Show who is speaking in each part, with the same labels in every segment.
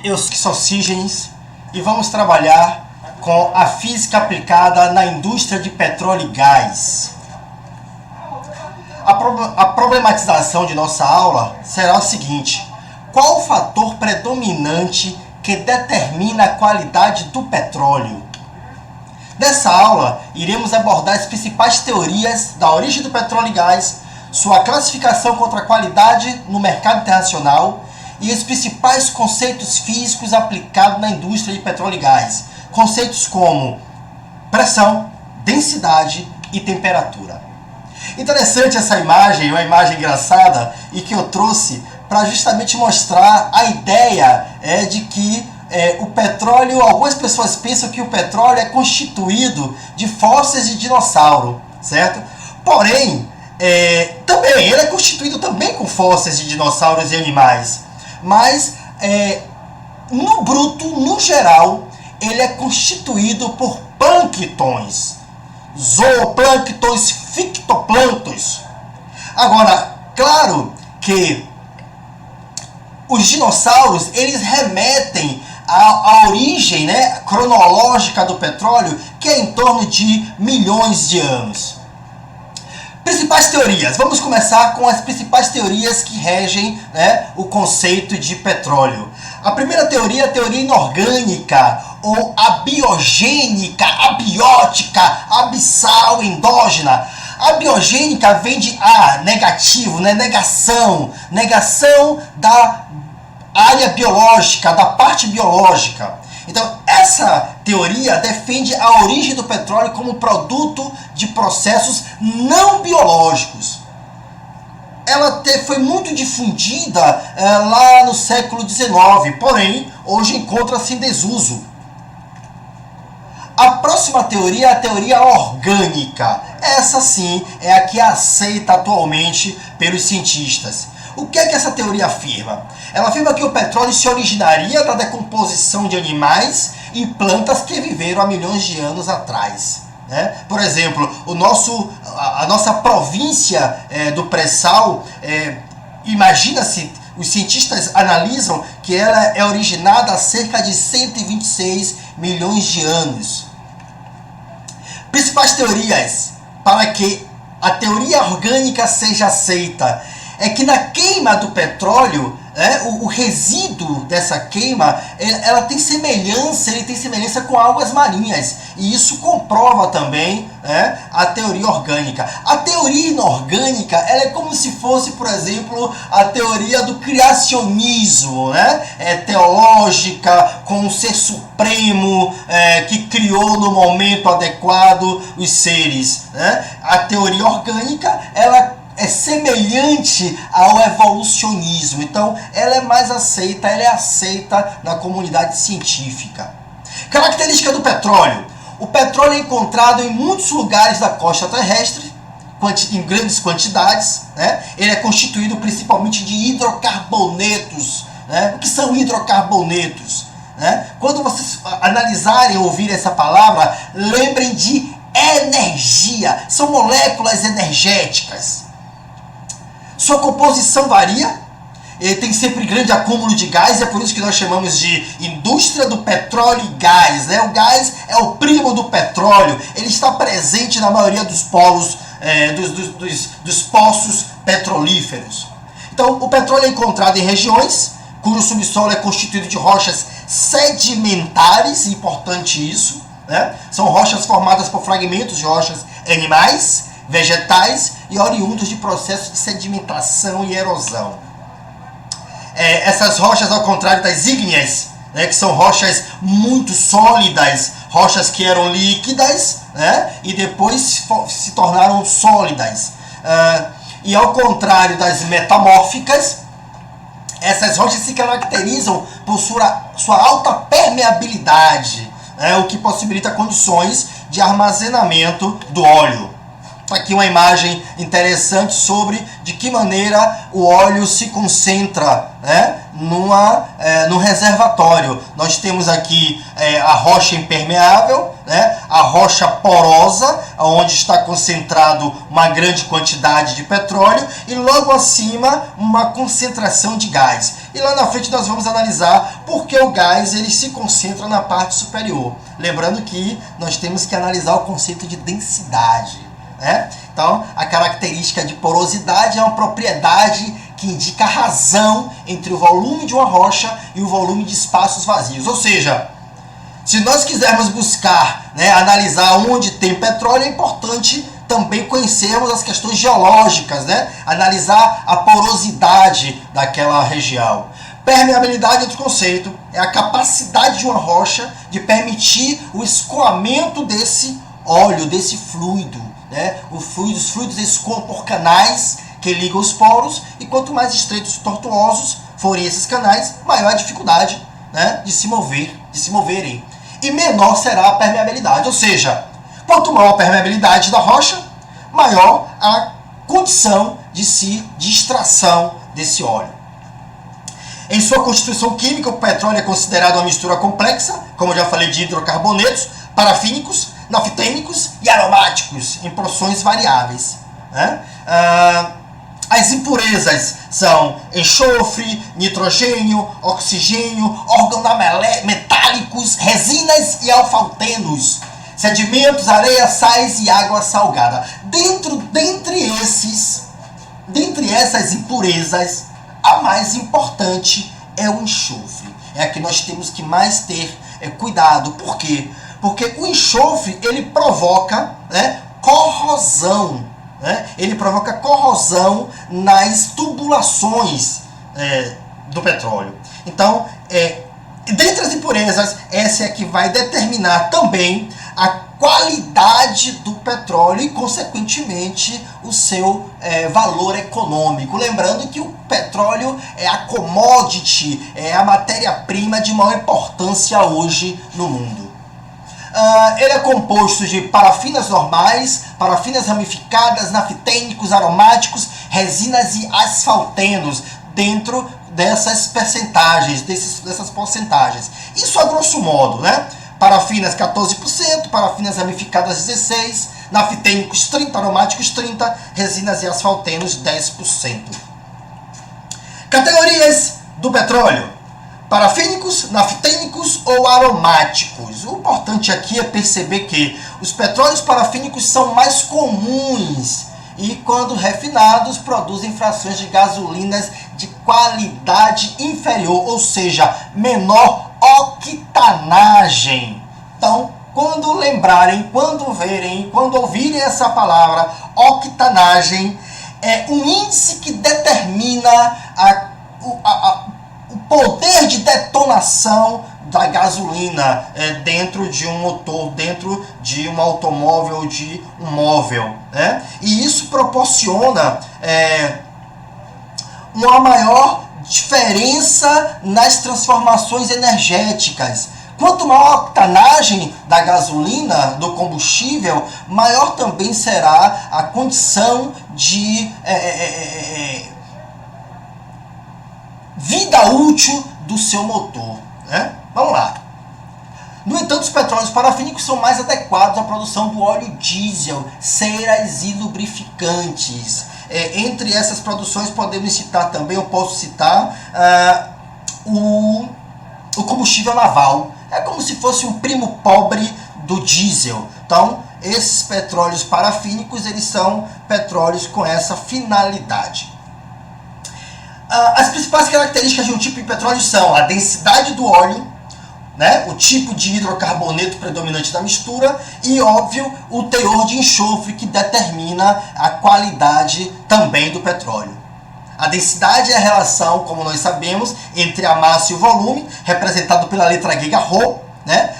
Speaker 1: Eu sou Sócrates e vamos trabalhar com a física aplicada na indústria de petróleo e gás. A problematização de nossa aula será o seguinte: qual o fator predominante que determina a qualidade do petróleo? Nessa aula, iremos abordar as principais teorias da origem do petróleo e gás, sua classificação contra a qualidade no mercado internacional e os principais conceitos físicos aplicados na indústria de petróleo e gás. Conceitos como pressão, densidade e temperatura. Interessante essa imagem, uma imagem engraçada e que eu trouxe para justamente mostrar a ideia de que o petróleo, algumas pessoas pensam que o petróleo é constituído de fósseis de dinossauro, certo? Porém, também ele é constituído também com fósseis de dinossauros e animais, mas no bruto, no geral, ele é constituído por plânctons, zooplânctons, fitoplânctons. Agora, claro que os dinossauros, eles remetem à origem, cronológica do petróleo, que é em torno de milhões de anos. Principais teorias. Vamos começar com as principais teorias que regem o conceito de petróleo. A primeira teoria é a teoria inorgânica, ou abiogênica, abiótica, abissal, endógena. A biogênica vem de negativo, negação da área biológica, da parte biológica. Então, essa teoria defende a origem do petróleo como produto de processos não biológicos. Ela foi muito difundida lá no século XIX, porém, hoje encontra-se em desuso. A próxima teoria é a teoria orgânica. Essa sim é a que é aceita atualmente pelos cientistas. O que é que essa teoria afirma? Ela afirma que o petróleo se originaria da decomposição de animais e plantas que viveram há milhões de anos atrás. Por exemplo, a nossa província do pré-sal, imagina-se, os cientistas analisam que ela é originada há cerca de 126 milhões de anos. Principais teorias para que a teoria orgânica seja aceita é que na queima do petróleo, o resíduo dessa queima, ele tem semelhança com algas marinhas. E isso comprova também a teoria orgânica. A teoria inorgânica, ela é como se fosse, por exemplo, a teoria do criacionismo, teológica, com um ser supremo que criou no momento adequado os seres. A teoria orgânica, ela é semelhante ao evolucionismo. Então, ela é mais aceita, ela é aceita na comunidade científica. Característica do petróleo. O petróleo é encontrado em muitos lugares da costa terrestre, em grandes quantidades. Ele é constituído principalmente de hidrocarbonetos. O que são hidrocarbonetos? Quando vocês analisarem ou ouvirem essa palavra, lembrem de energia. São moléculas energéticas. Sua composição varia, tem sempre grande acúmulo de gás, é por isso que nós chamamos de indústria do petróleo e gás. O gás é o primo do petróleo, ele está presente na maioria dos polos, dos poços petrolíferos. Então, o petróleo é encontrado em regiões cujo subsolo é constituído de rochas sedimentares, importante isso, são rochas formadas por fragmentos de rochas animais, vegetais e oriundos de processos de sedimentação e erosão. Essas rochas, ao contrário das ígneas, que são rochas muito sólidas, rochas que eram líquidas, e depois se tornaram sólidas. E ao contrário das metamórficas, essas rochas se caracterizam por sua alta permeabilidade, o que possibilita condições de armazenamento do óleo. Aqui uma imagem interessante sobre de que maneira o óleo se concentra, né, num reservatório. Nós temos aqui a rocha impermeável, né, a rocha porosa, onde está concentrado uma grande quantidade de petróleo, e logo acima uma concentração de gás. E lá na frente nós vamos analisar por que o gás ele se concentra na parte superior. Lembrando que nós temos que analisar o conceito de densidade. Então, a característica de porosidade é uma propriedade que indica a razão entre o volume de uma rocha e o volume de espaços vazios. Ou seja, se nós quisermos buscar, analisar onde tem petróleo, é importante também conhecermos as questões geológicas, analisar a porosidade daquela região. Permeabilidade, outro conceito, é a capacidade de uma rocha de permitir o escoamento desse óleo, desse fluido. Os fluidos escoam por canais que ligam os poros, e quanto mais estreitos e tortuosos forem esses canais, maior a dificuldade de se moverem. E menor será a permeabilidade, ou seja, quanto maior a permeabilidade da rocha, maior a condição de extração desse óleo. Em sua constituição química, o petróleo é considerado uma mistura complexa, como eu já falei, de hidrocarbonetos, parafínicos, naftênicos e aromáticos, em porções variáveis. As impurezas são enxofre, nitrogênio, oxigênio, organometálicos, resinas e alfaltenos, sedimentos, areia, sais e água salgada. Dentre essas impurezas, a mais importante é o enxofre. É a que nós temos que mais ter cuidado. Por quê? Porque o enxofre ele provoca corrosão. Ele provoca corrosão nas tubulações do petróleo. Então, dentre as impurezas, essa é a que vai determinar também a qualidade do petróleo e, consequentemente, o seu valor econômico. Lembrando que o petróleo é a commodity, é a matéria-prima de maior importância hoje no mundo. Ele é composto de parafinas normais, parafinas ramificadas, naftênicos, aromáticos, resinas e asfaltenos, dentro dessas percentagens, dessas porcentagens. Isso a grosso modo, Parafinas 14%, parafinas ramificadas 16%, naftênicos 30%, aromáticos 30%, resinas e asfaltenos 10%. Categorias do petróleo: parafínicos, naftênicos ou aromáticos. O importante aqui é perceber que os petróleos parafínicos são mais comuns e, quando refinados, produzem frações de gasolinas de qualidade inferior, ou seja, menor octanagem. Então, quando lembrarem, quando verem, quando ouvirem essa palavra, octanagem, é um índice que determina o poder de detonação da gasolina dentro de um motor, dentro de um automóvel ou de um móvel. E isso proporciona uma maior diferença nas transformações energéticas. Quanto maior a octanagem da gasolina, do combustível, maior também será a condição de vida útil do seu motor. Vamos lá. No entanto, os petróleos parafínicos são mais adequados à produção do óleo diesel, ceras e lubrificantes. Entre essas produções podemos citar também, eu posso citar o combustível naval. É como se fosse um primo pobre do diesel. Então, esses petróleos parafínicos, eles são petróleos com essa finalidade. As principais características de um tipo de petróleo são a densidade do óleo, o tipo de hidrocarboneto predominante da mistura e, óbvio, o teor de enxofre, que determina a qualidade também do petróleo. A densidade é a relação, como nós sabemos, entre a massa e o volume, representado pela letra grega ρ,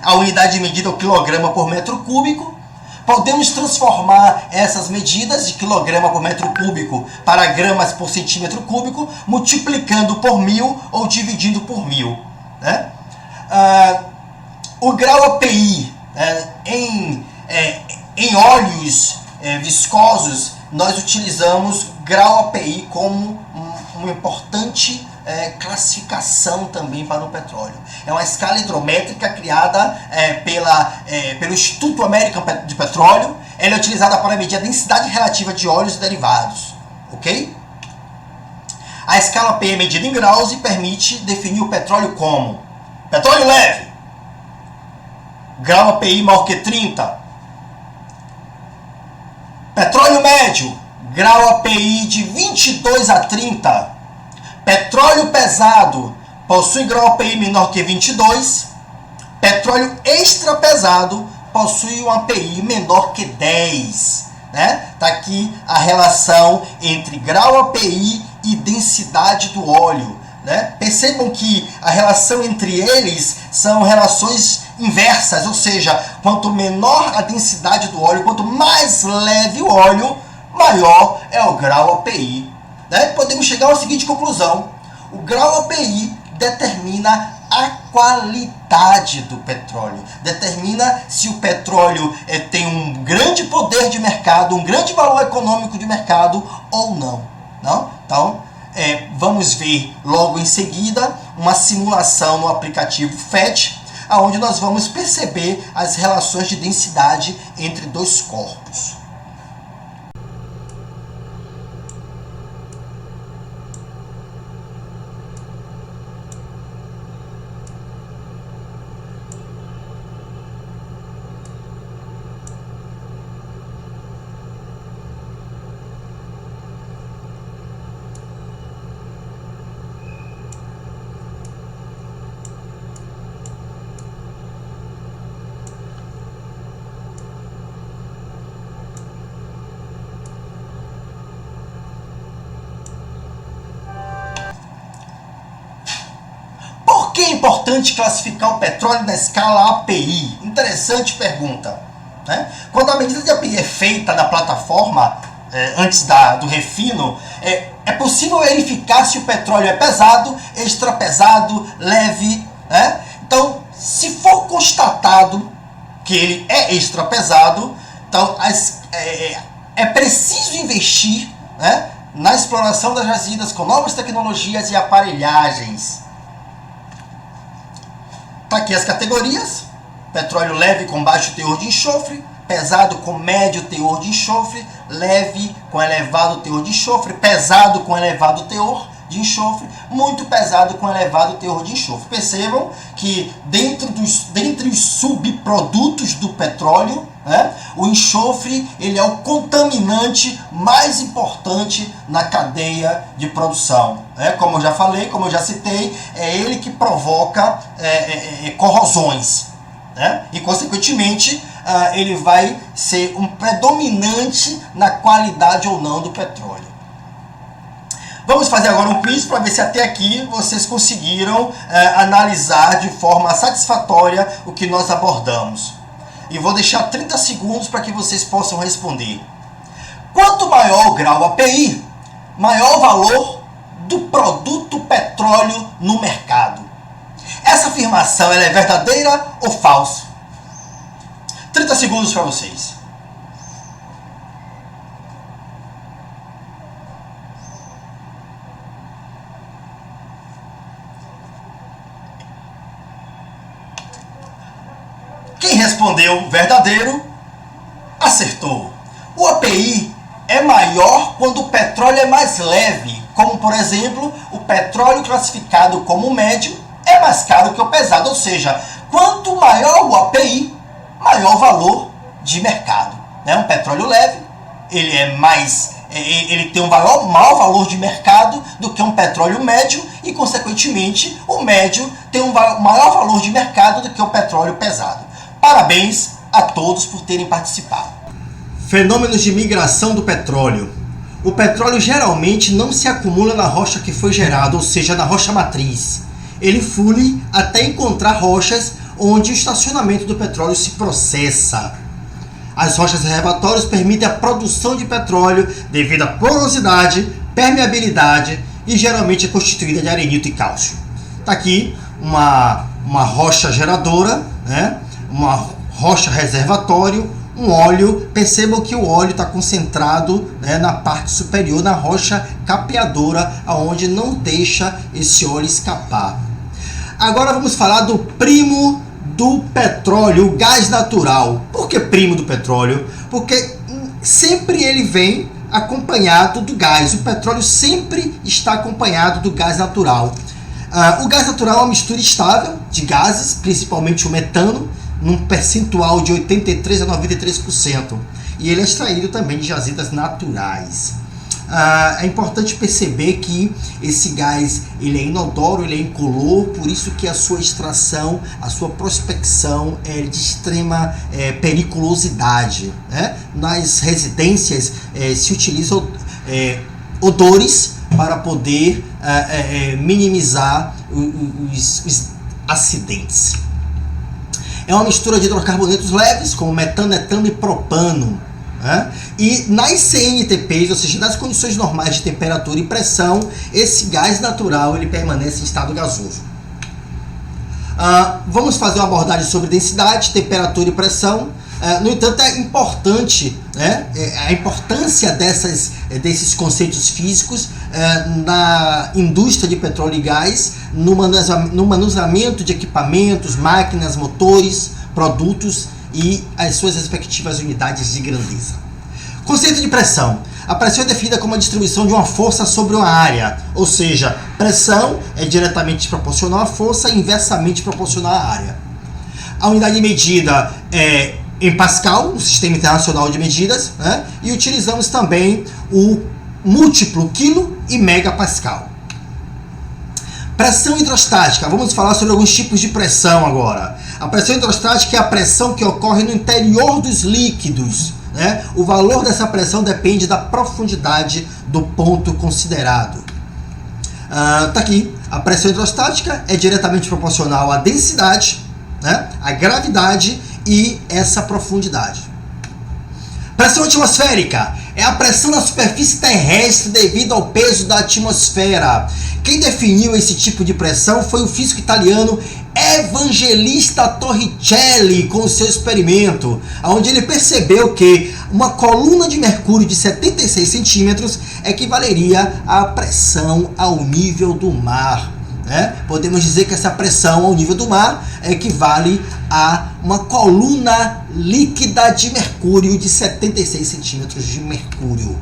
Speaker 1: a unidade de medida é o quilograma por metro cúbico. Podemos transformar essas medidas de quilograma por metro cúbico para gramas por centímetro cúbico, multiplicando por 1000 ou dividindo por 1000. O grau API em óleos viscosos, nós utilizamos grau API como uma importante classificação também para o petróleo. É uma escala hidrométrica criada pelo Instituto Americano de Petróleo. Ela é utilizada para medir a densidade relativa de óleos e derivados. Ok? A escala API é medida em graus e permite definir o petróleo como petróleo leve, grau API maior que 30. Petróleo médio, grau API de 22 a 30. Petróleo pesado possui grau API menor que 22. Petróleo extra pesado possui um API menor que 10. Tá aqui a relação entre grau API e densidade do óleo. Percebam que a relação entre eles são relações inversas, ou seja, quanto menor a densidade do óleo, quanto mais leve o óleo, maior é o grau API. Podemos chegar à seguinte conclusão: o grau API determina a qualidade do petróleo, determina se o petróleo tem um grande poder de mercado, um grande valor econômico de mercado ou não. Então, vamos ver logo em seguida uma simulação no aplicativo FET, onde nós vamos perceber as relações de densidade entre dois corpos. Por que é importante classificar o petróleo na escala API? Interessante pergunta. Quando a medida de API é feita na plataforma, antes do refino, é possível verificar se o petróleo é pesado, extra pesado, leve. Então, se for constatado que ele é extra pesado, então é preciso investir na exploração das jazidas com novas tecnologias e aparelhagens. Tá aqui as categorias: petróleo leve com baixo teor de enxofre, pesado com médio teor de enxofre, leve com elevado teor de enxofre, pesado com elevado teor de enxofre, muito pesado com elevado teor de enxofre. Percebam que dentre os subprodutos do petróleo, o enxofre ele é o contaminante mais importante na cadeia de produção. Como eu já falei, como eu já citei, é ele que provoca corrosões. E, consequentemente, ele vai ser um predominante na qualidade ou não do petróleo. Vamos fazer agora um quiz para ver se até aqui vocês conseguiram analisar de forma satisfatória o que nós abordamos. E vou deixar 30 segundos para que vocês possam responder. Quanto maior o grau API, maior o valor do produto petróleo no mercado. Essa afirmação ela é verdadeira ou falsa? 30 segundos para vocês. Quem respondeu verdadeiro, acertou. O API é maior quando o petróleo é mais leve, como por exemplo, o petróleo classificado como médio é mais caro que o pesado, ou seja, quanto maior o API, maior o valor de mercado. Um petróleo leve, ele tem um maior valor de mercado do que um petróleo médio e, consequentemente, o médio tem um maior valor de mercado do que o petróleo pesado. Parabéns a todos por terem participado. Fenômenos de migração do petróleo. O petróleo geralmente não se acumula na rocha que foi gerada, ou seja, na rocha matriz. Ele flui até encontrar rochas onde o estacionamento do petróleo se processa. As rochas reservatórios permitem a produção de petróleo devido à porosidade, permeabilidade e geralmente é constituída de arenito e cálcio. Está aqui uma rocha geradora, uma rocha reservatório, um óleo. Percebam que o óleo está concentrado, né, na parte superior, na rocha capeadora, aonde não deixa esse óleo escapar. Agora vamos falar do primo do petróleo, o gás natural. Por que primo do petróleo? Porque sempre ele vem acompanhado do gás. O petróleo sempre está acompanhado do gás natural. O gás natural é uma mistura estável de gases, principalmente o metano, num percentual de 83% a 93%. E ele é extraído também de jazidas naturais. É importante perceber que esse gás ele é inodoro, ele é incolor, por isso que a sua extração, a sua prospecção é de extrema periculosidade, né? Nas residências se utilizam odores para poder minimizar os acidentes. É uma mistura de hidrocarbonetos leves, como metano, etano e propano. E nas CNTPs, ou seja, nas condições normais de temperatura e pressão, esse gás natural ele permanece em estado gasoso. Vamos fazer uma abordagem sobre densidade, temperatura e pressão. No entanto, é importante, né, a importância desses conceitos físicos na indústria de petróleo e gás, no manuseamento de equipamentos, máquinas, motores, produtos e as suas respectivas unidades de grandeza. Conceito de pressão. A pressão é definida como a distribuição de uma força sobre uma área, ou seja, pressão é diretamente proporcional à força e inversamente proporcional à área. A unidade de medida é em Pascal, no Sistema Internacional de Medidas, né? E utilizamos também o múltiplo quilo e megapascal. Pressão hidrostática. Vamos falar sobre alguns tipos de pressão agora. A pressão hidrostática é a pressão que ocorre no interior dos líquidos, né? O valor dessa pressão depende da profundidade do ponto considerado. Tá aqui. A pressão hidrostática é diretamente proporcional à densidade, né? À gravidade e essa profundidade. Pressão atmosférica é a pressão na superfície terrestre devido ao peso da atmosfera. Quem definiu esse tipo de pressão foi o físico italiano Evangelista Torricelli com o seu experimento, onde ele percebeu que uma coluna de mercúrio de 76 centímetros equivaleria à pressão ao nível do mar. Podemos dizer que essa pressão ao nível do mar equivale a uma coluna líquida de mercúrio de 76 centímetros de mercúrio.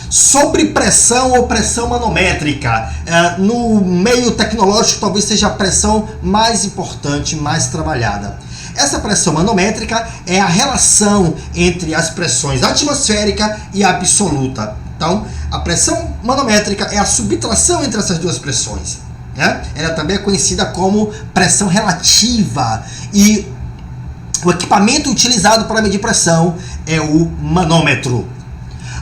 Speaker 1: Sobre pressão ou pressão manométrica, no meio tecnológico talvez seja a pressão mais importante, mais trabalhada. Essa pressão manométrica é a relação entre as pressões atmosférica e absoluta. Então, a pressão manométrica é a subtração entre essas duas pressões. Ela também é conhecida como pressão relativa e o equipamento utilizado para medir pressão é o manômetro.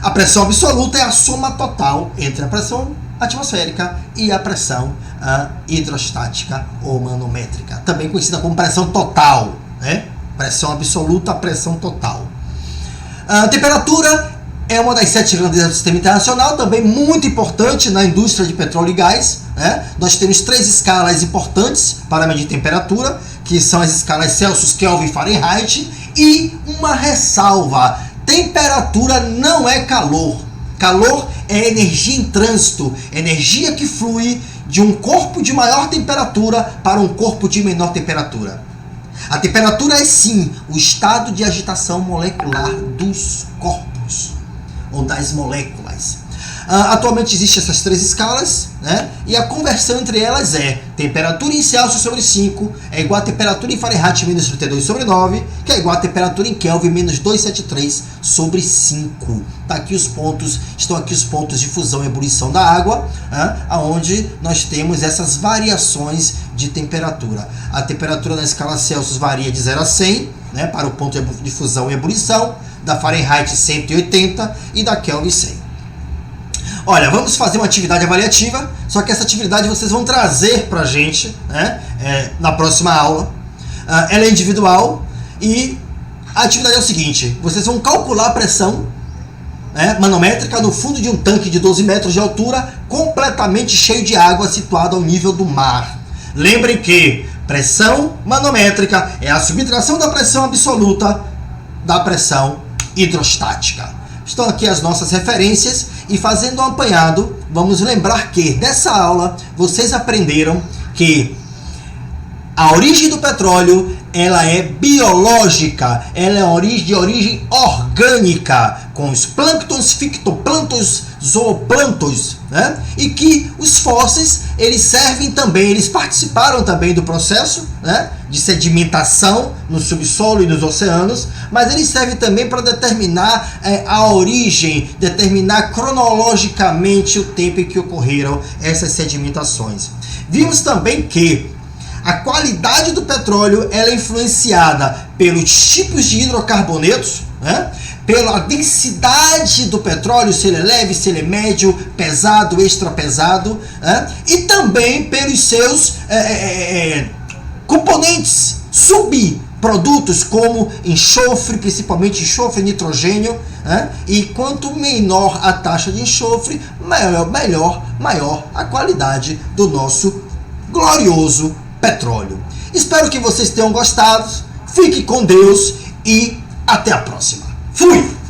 Speaker 1: A pressão absoluta é a soma total entre a pressão atmosférica e a pressão hidrostática ou manométrica, também conhecida como pressão total, pressão absoluta, pressão total. A temperatura é uma das 7 grandezas do Sistema Internacional, também muito importante na indústria de petróleo e gás. Nós temos 3 escalas importantes para medir temperatura, que são as escalas Celsius, Kelvin e Fahrenheit, e uma ressalva: temperatura não é calor. Calor é energia em trânsito, energia que flui de um corpo de maior temperatura para um corpo de menor temperatura. A temperatura é sim o estado de agitação molecular dos corpos ou das moléculas. Atualmente existem essas 3 escalas, e a conversão entre elas é temperatura em Celsius sobre 5 é igual a temperatura em Fahrenheit menos 32 sobre 9, que é igual a temperatura em Kelvin menos 273 sobre 5. Estão aqui os pontos de fusão e ebulição da água, onde nós temos essas variações de temperatura. A temperatura na escala Celsius varia de 0 a 100, para o ponto de fusão e ebulição, da Fahrenheit 180 e da Kelvin 100. Olha, vamos fazer uma atividade avaliativa, só que essa atividade vocês vão trazer para a gente, na próxima aula. Ela é individual e a atividade é o seguinte: vocês vão calcular a pressão manométrica no fundo de um tanque de 12 metros de altura, completamente cheio de água, situado ao nível do mar. Lembrem que pressão manométrica é a subtração da pressão absoluta da pressão hidrostática. Estão aqui as nossas referências e fazendo um apanhado, vamos lembrar que nessa aula vocês aprenderam que a origem do petróleo, ela é biológica, ela é de origem orgânica, com os plânctons, fitoplânctons, zooplânctons, né? E que os fósseis, eles servem também, eles participaram também do processo, né, de sedimentação no subsolo e nos oceanos, mas eles servem também para determinar a origem, determinar cronologicamente o tempo em que ocorreram essas sedimentações. Vimos também que a qualidade do petróleo ela é influenciada pelos tipos de hidrocarbonetos, né? Pela densidade do petróleo, se ele é leve, se ele é médio, pesado, extra pesado, né? E também pelos seus componentes, subprodutos como enxofre, principalmente enxofre e nitrogênio, né? E quanto menor a taxa de enxofre, maior a qualidade do nosso glorioso petróleo. Espero que vocês tenham gostado. Fique com Deus e até a próxima. Fui!